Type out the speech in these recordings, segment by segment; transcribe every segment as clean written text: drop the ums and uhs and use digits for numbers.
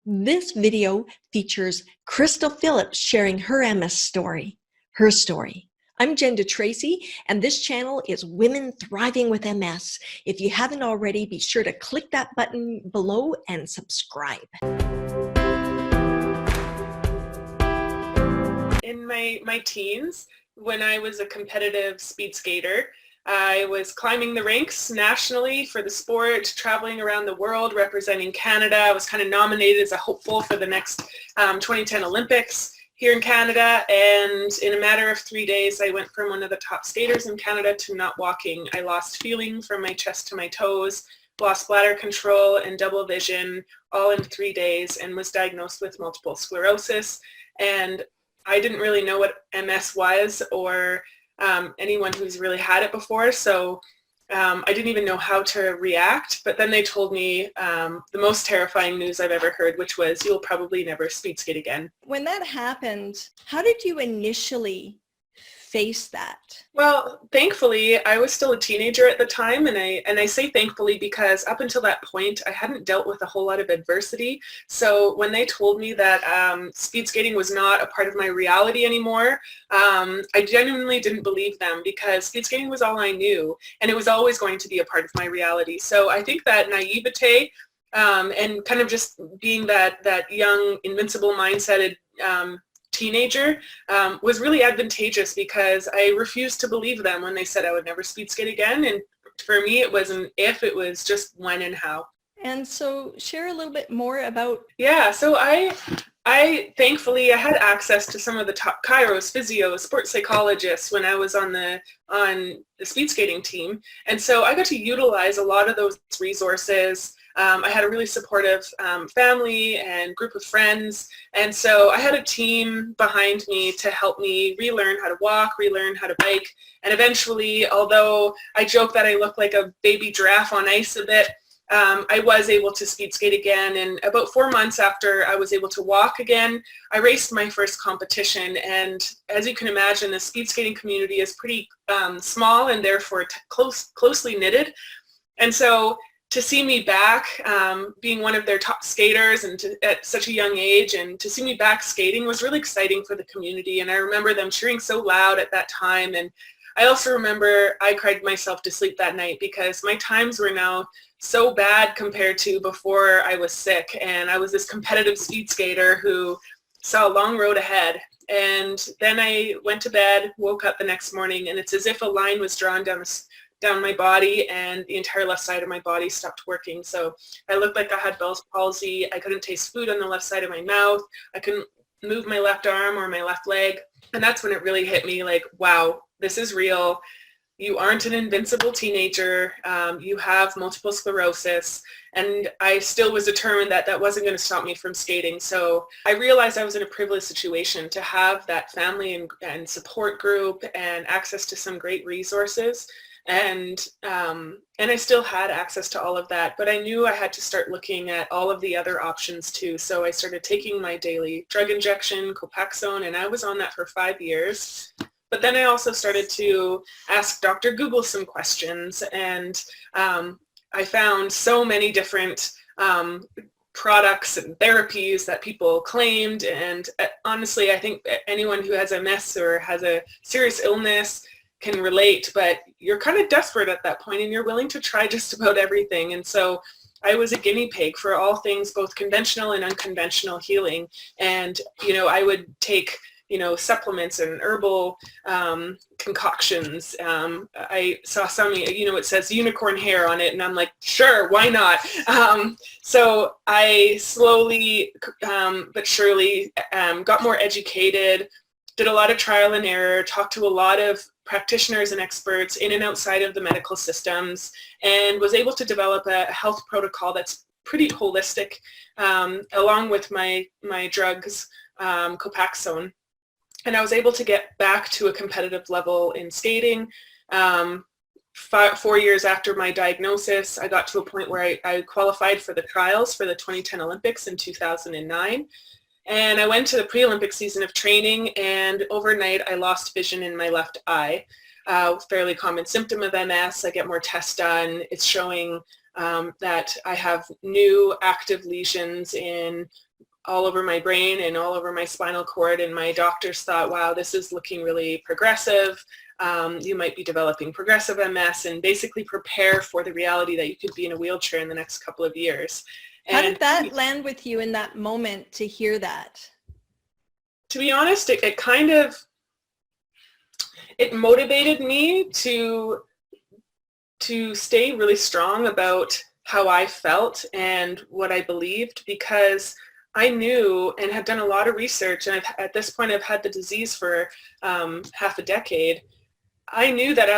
This video features Crystal Phillips sharing her MS story, her story. I'm Jenda Tracy, and this channel is Women Thriving with MS. If you haven't already, be sure to click that button below and subscribe. In my teens, when I was a competitive speed skater, I was climbing the ranks nationally for the sport, traveling around the world, representing Canada. I was kind of nominated as a hopeful for the next 2010 Olympics here in Canada. And in a matter of 3 days, I went from one of the top skaters in Canada to not walking. I lost feeling from my chest to my toes, lost bladder control and double vision all in 3 days, and was diagnosed with multiple sclerosis. And I didn't really know what MS was or anyone who's really had it before, so I didn't even know how to react. But then they told me the most terrifying news I've ever heard, which was, you'll probably never speed skate again. When that happened, how did you initially face that? Well, thankfully, I was still a teenager at the time, and I say thankfully because up until that point, I hadn't dealt with a whole lot of adversity. So when they told me that speed skating was not a part of my reality anymore, I genuinely didn't believe them, because speed skating was all I knew, and it was always going to be a part of my reality. So I think that naivete and kind of just being that young, invincible mindseted teenager was really advantageous, because I refused to believe them when they said I would never speed skate again. And for me, it wasn't if, it was just when and how. And so share a little bit more about... Yeah, so I thankfully, I had access to some of the top chiros, physios, sports psychologists when I was on the speed skating team. And so I got to utilize a lot of those resources. I had a really supportive family and group of friends, and so I had a team behind me to help me relearn how to walk, relearn how to bike, and eventually, although I joke that I look like a baby giraffe on ice a bit, I was able to speed skate again. And about 4 months after I was able to walk again, I raced my first competition. And as you can imagine, the speed skating community is pretty small and therefore closely knitted. And so to see me back being one of their top skaters and at such a young age, and to see me back skating was really exciting for the community. And I remember them cheering so loud at that time. And I also remember I cried myself to sleep that night, because my times were now so bad compared to before I was sick. And I was this competitive speed skater who saw a long road ahead. And then I went to bed, woke up the next morning, and it's as if a line was drawn down my body, and the entire left side of my body stopped working. So I looked like I had Bell's palsy. I couldn't taste food on the left side of my mouth. I couldn't move my left arm or my left leg. And that's when it really hit me, like, wow, this is real. You aren't an invincible teenager. You have multiple sclerosis. And I still was determined that that wasn't going to stop me from skating. So I realized I was in a privileged situation to have that family and support group and access to some great resources. And I still had access to all of that, but I knew I had to start looking at all of the other options too. So I started taking my daily drug injection, Copaxone, and I was on that for 5 years. But then I also started to ask Dr. Google some questions, and I found so many different products and therapies that people claimed. And honestly, I think anyone who has MS or has a serious illness can relate, but you're kind of desperate at that point, and you're willing to try just about everything. And so I was a guinea pig for all things, both conventional and unconventional healing. And, you know, I would take, you know, supplements and herbal concoctions. I saw some, you know, it says unicorn hair on it, and I'm like, sure, why not? So I slowly but surely got more educated, did a lot of trial and error, talked to a lot of practitioners and experts in and outside of the medical systems, and was able to develop a health protocol that's pretty holistic, along with my drugs, Copaxone. And I was able to get back to a competitive level in skating. 4 years after my diagnosis, I got to a point where I qualified for the trials for the 2010 Olympics in 2009. And I went to the pre-Olympic season of training, and overnight I lost vision in my left eye. Fairly common symptom of MS. I get more tests done. It's showing that I have new active lesions in all over my brain and all over my spinal cord, and my doctors thought, wow, this is looking really progressive. You might be developing progressive MS, and basically prepare for the reality that you could be in a wheelchair in the next couple of years. How did that land with you in that moment to hear that? To be honest, it kind of, it motivated me to stay really strong about how I felt and what I believed, because I knew and had done a lot of research, and at this point I've had the disease for half a decade. I knew that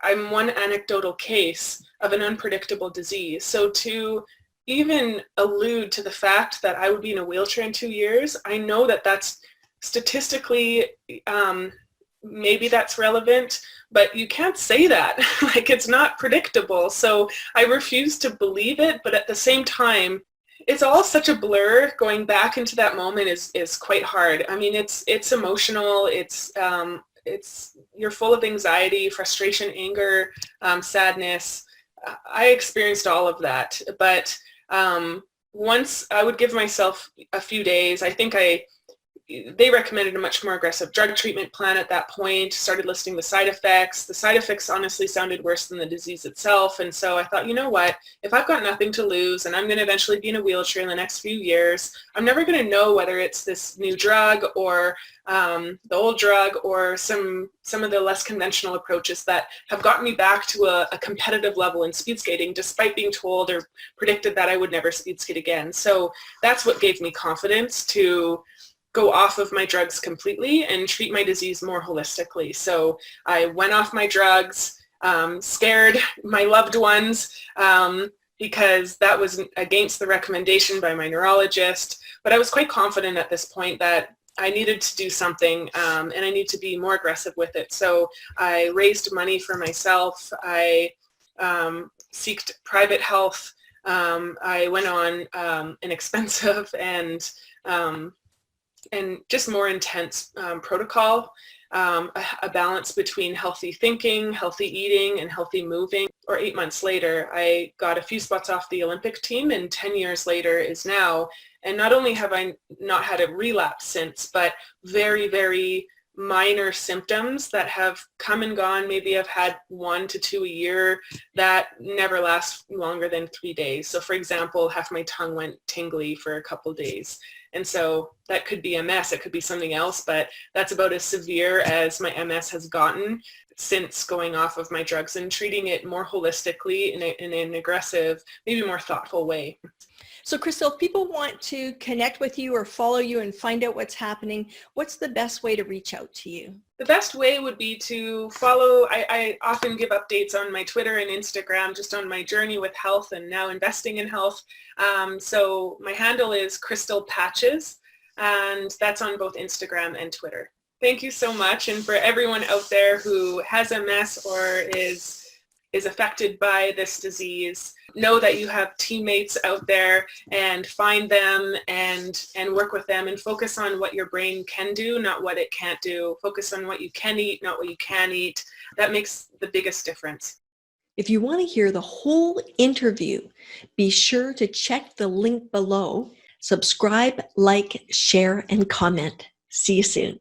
I'm one anecdotal case of an unpredictable disease. So to even allude to the fact that I would be in a wheelchair in 2 years, I know that that's statistically, maybe that's relevant, but you can't say that. Like, it's not predictable. So I refuse to believe it, but at the same time, it's all such a blur. Going back into that moment is quite hard. I mean, it's emotional. It's you're full of anxiety, frustration, anger, sadness. I experienced all of that, but once I would give myself a few days. I think they recommended a much more aggressive drug treatment plan at that point, started listing the side effects. The side effects honestly sounded worse than the disease itself. And so I thought, you know what, if I've got nothing to lose and I'm going to eventually be in a wheelchair in the next few years, I'm never going to know whether it's this new drug or the old drug or some of the less conventional approaches that have gotten me back to a competitive level in speed skating, despite being told or predicted that I would never speed skate again. So that's what gave me confidence to go off of my drugs completely and treat my disease more holistically. So I went off my drugs, scared my loved ones, because that was against the recommendation by my neurologist. But I was quite confident at this point that I needed to do something, and I need to be more aggressive with it. So I raised money for myself. I sought private health. I went on an expensive and just more intense protocol, a balance between healthy thinking, healthy eating, and healthy moving. Or 8 months later, I got a few spots off the Olympic team, and 10 years later is now. And not only have I not had a relapse since, but very, very minor symptoms that have come and gone. Maybe I've had 1 to 2 a year that never last longer than 3 days. So for example, half my tongue went tingly for a couple days. And so that could be MS, it could be something else, but that's about as severe as my MS has gotten since going off of my drugs and treating it more holistically in an aggressive, maybe more thoughtful way. So Crystal, if people want to connect with you or follow you and find out what's happening, what's the best way to reach out to you? The best way would be to follow. I often give updates on my Twitter and Instagram just on my journey with health and now investing in health. So my handle is Crystal Patches, and that's on both Instagram and Twitter. Thank you so much. And for everyone out there who has MS or is affected by this disease, know that you have teammates out there, and find them and work with them, and focus on what your brain can do, not what it can't do. Focus on what you can eat, not what you can eat. That makes the biggest difference. If you want to hear the whole interview, be sure to check the link below. Subscribe, like, share, and comment. See you soon.